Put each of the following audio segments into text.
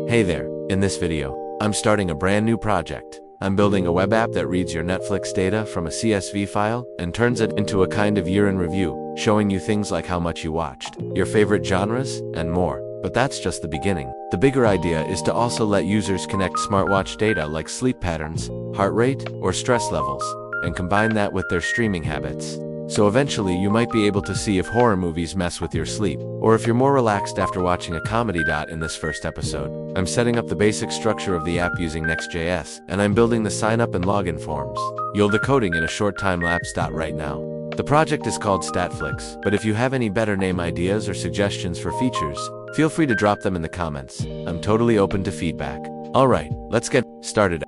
Hey there, in this video, I'm starting a brand new project. I'm building a web app that reads your Netflix data from a CSV file and turns it into a kind of year in review, showing you things like how much you watched, your favorite genres, and more. But that's just the beginning. The bigger idea is to also let users connect smartwatch data like sleep patterns, heart rate, or stress levels, and combine that with their streaming habits. So eventually you might be able to see if horror movies mess with your sleep, or if you're more relaxed after watching a comedy. In this first episode, I'm setting up the basic structure of the app using Next.js, and I'm building the sign-up and login forms. You'll do coding in a short time lapse. Right now, the project is called Statflix, but if you have any better name ideas or suggestions for features, feel free to drop them in the comments. I'm totally open to feedback. Alright, let's get started.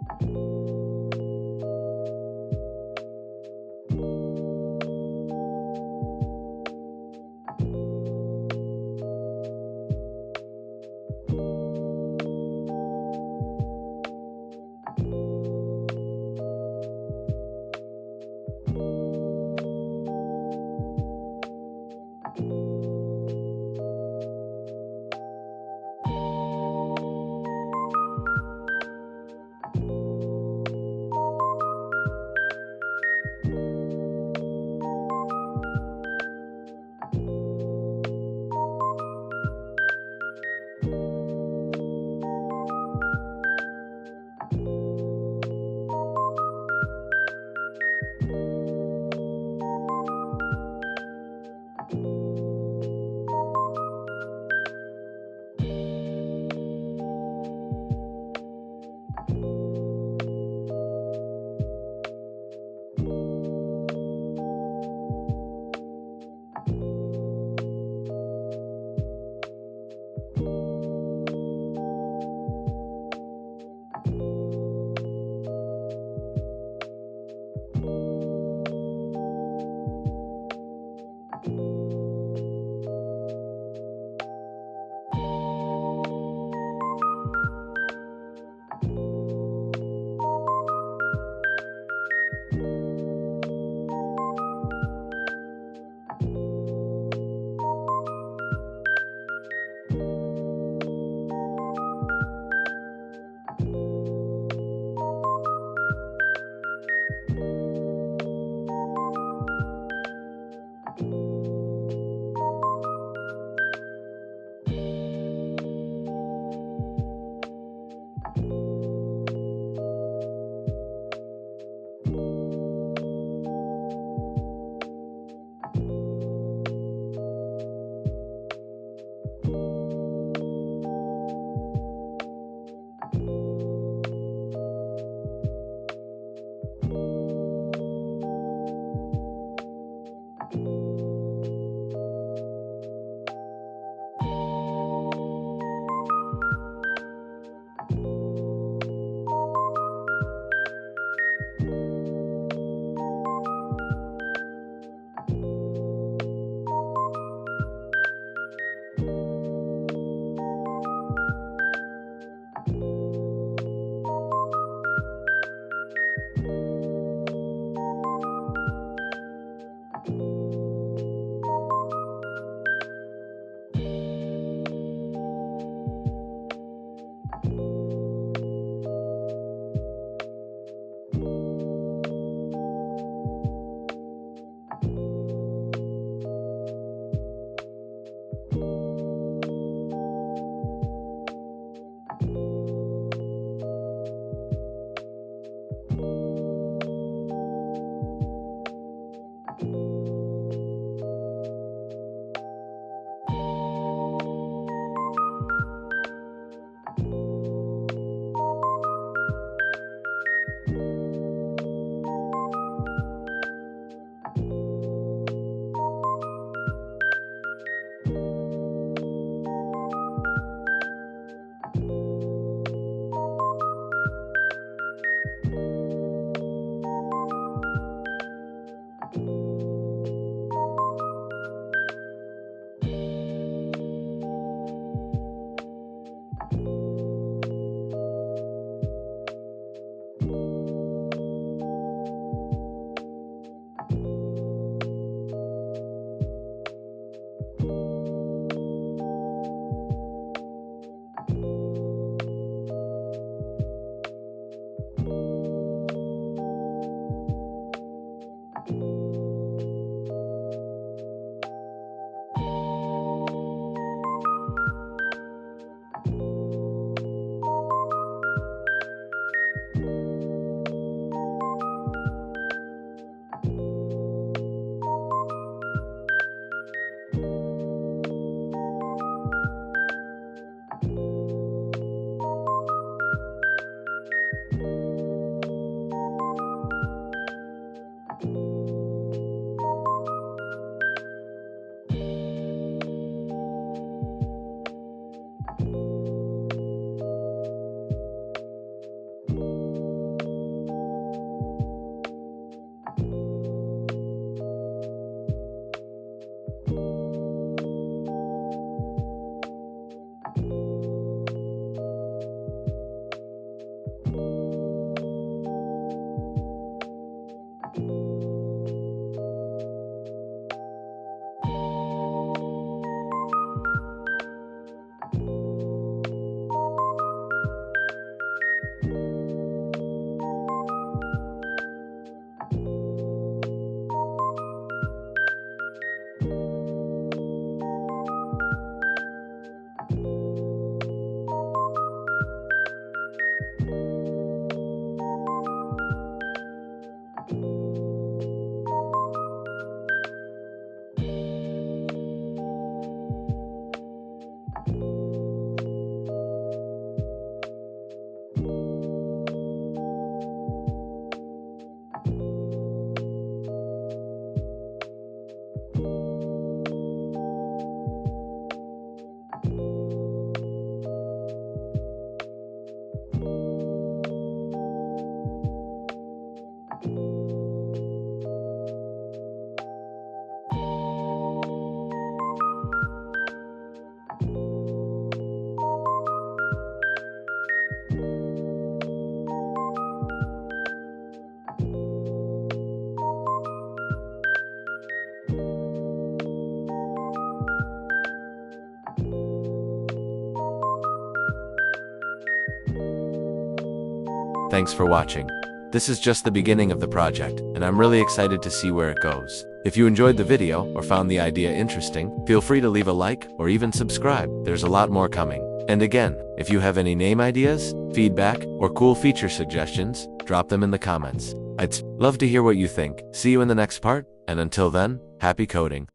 Thanks for watching. This is just the beginning of the project, and I'm really excited to see where it goes. If you enjoyed the video or found the idea interesting, feel free to leave a like or even subscribe. There's a lot more coming. And again, if you have any name ideas, feedback, or cool feature suggestions, drop them in the comments. I'd love to hear what you think. See you in the next part, and until then, happy coding.